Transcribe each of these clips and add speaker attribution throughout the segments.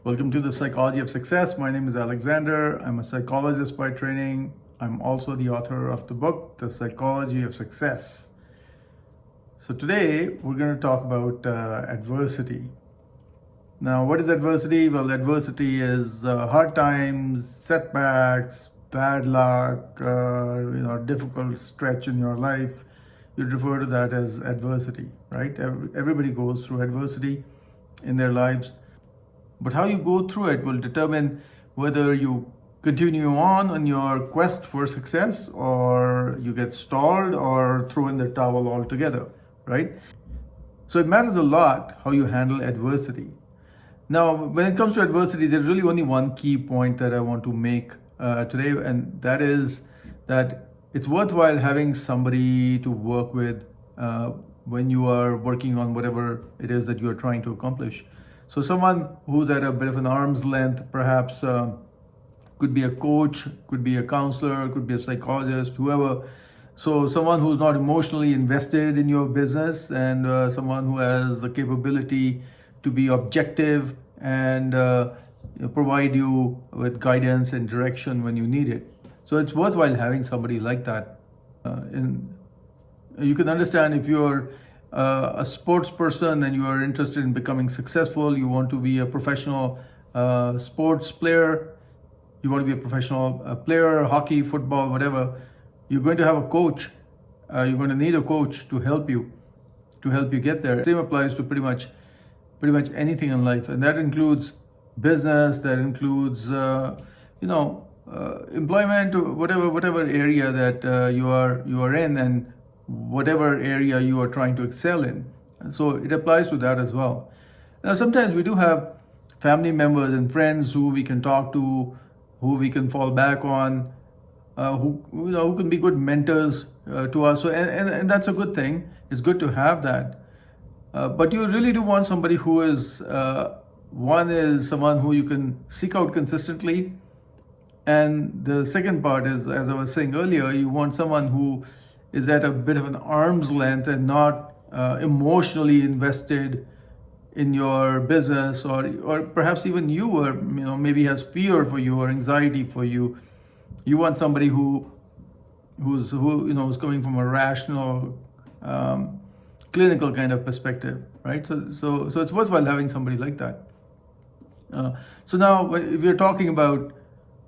Speaker 1: Welcome to the Psychology of Success. My name is Alexander. I'm a psychologist by training. I'm also the author of the book, The Psychology of Success. So today we're going to talk about adversity. Now, what is adversity? Well, adversity is hard times, setbacks, bad luck, difficult stretch in your life. You'd refer to that as adversity, right? Everybody goes through adversity in their lives. But how you go through it will determine whether you continue on your quest for success, or you get stalled or throw in the towel altogether, right? So it matters a lot how you handle adversity. Now, when it comes to adversity, there's really only one key point that I want to make today, and that is that it's worthwhile having somebody to work with when you are working on whatever it is that you are trying to accomplish. So someone who's at a bit of an arm's length, perhaps could be a coach, could be a counselor, could be a psychologist, whoever. So someone who's not emotionally invested in your business, and someone who has the capability to be objective and provide you with guidance and direction when you need it. So it's worthwhile having somebody like that. You can understand if you're a sports person and you are interested in becoming successful, you want to be a professional sports player, you want to be a professional player, hockey, football, whatever, you're going to have a coach. You're going to need a coach to help you get there. Same applies to pretty much anything in life, and that includes business, that includes employment, whatever area that you are in, and whatever area you are trying to excel in. And so it applies to that as well. Now, sometimes we do have family members and friends who we can talk to, who we can fall back on, who can be good mentors to us. So, and that's a good thing. It's good to have that. But you really do want somebody who is, one is someone who you can seek out consistently. And the second part is, as I was saying earlier, you want someone who is at a bit of an arm's length and not emotionally invested in your business, or perhaps even you, or maybe has fear for you or anxiety for you. You want somebody who's coming from a rational, clinical kind of perspective, right? So it's worthwhile having somebody like that. So now, if you're talking about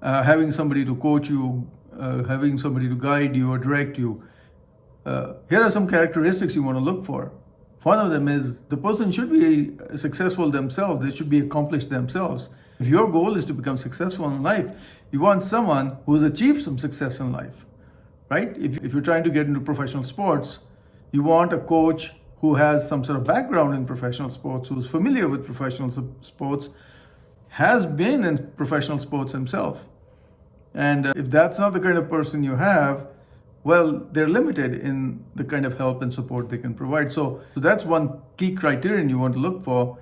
Speaker 1: having somebody to coach you, having somebody to guide you or direct you, here are some characteristics you want to look for. One of them is the person should be successful themselves. They should be accomplished themselves. If your goal is to become successful in life, you want someone who has achieved some success in life, right? If you're trying to get into professional sports, you want a coach who has some sort of background in professional sports, who's familiar with professional sports, has been in professional sports himself. And if that's not the kind of person you have, well, they're limited in the kind of help and support they can provide. So that's one key criterion you want to look for.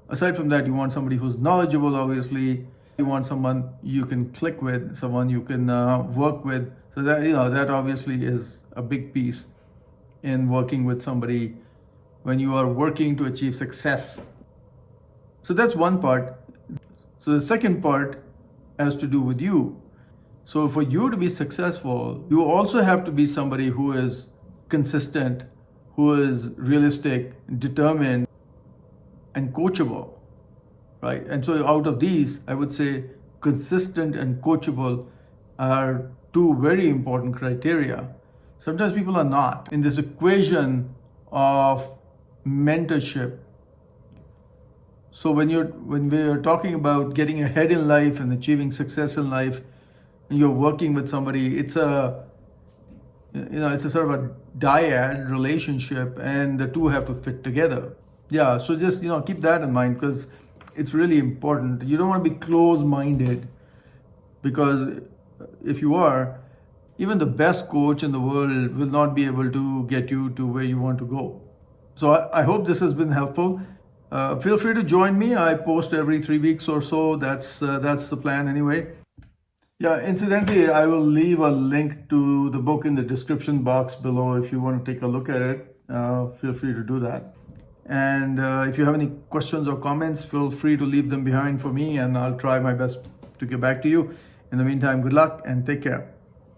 Speaker 1: Aside from that, you want somebody who's knowledgeable, obviously. You want someone you can click with, someone you can work with. So that obviously is a big piece in working with somebody when you are working to achieve success. So that's one part. So the second part has to do with you. So for you to be successful, you also have to be somebody who is consistent, who is realistic, determined, and coachable, right? And so out of these, I would say consistent and coachable are two very important criteria. Sometimes people are not. In this equation of mentorship, so when we're talking about getting ahead in life and achieving success in life, and you're working with somebody, it's a sort of a dyad relationship, and the two have to fit together. Yeah, so just keep that in mind, because it's really important. You don't want to be close-minded, because if you are, even the best coach in the world will not be able to get you to where you want to go. So I hope this has been helpful. Feel free to join me. I post every 3 weeks or so. That's the plan anyway. Yeah, incidentally, I will leave a link to the book in the description box below if you want to take a look at it. Feel free to do that. And if you have any questions or comments, feel free to leave them behind for me, and I'll try my best to get back to you. In the meantime, good luck and take care.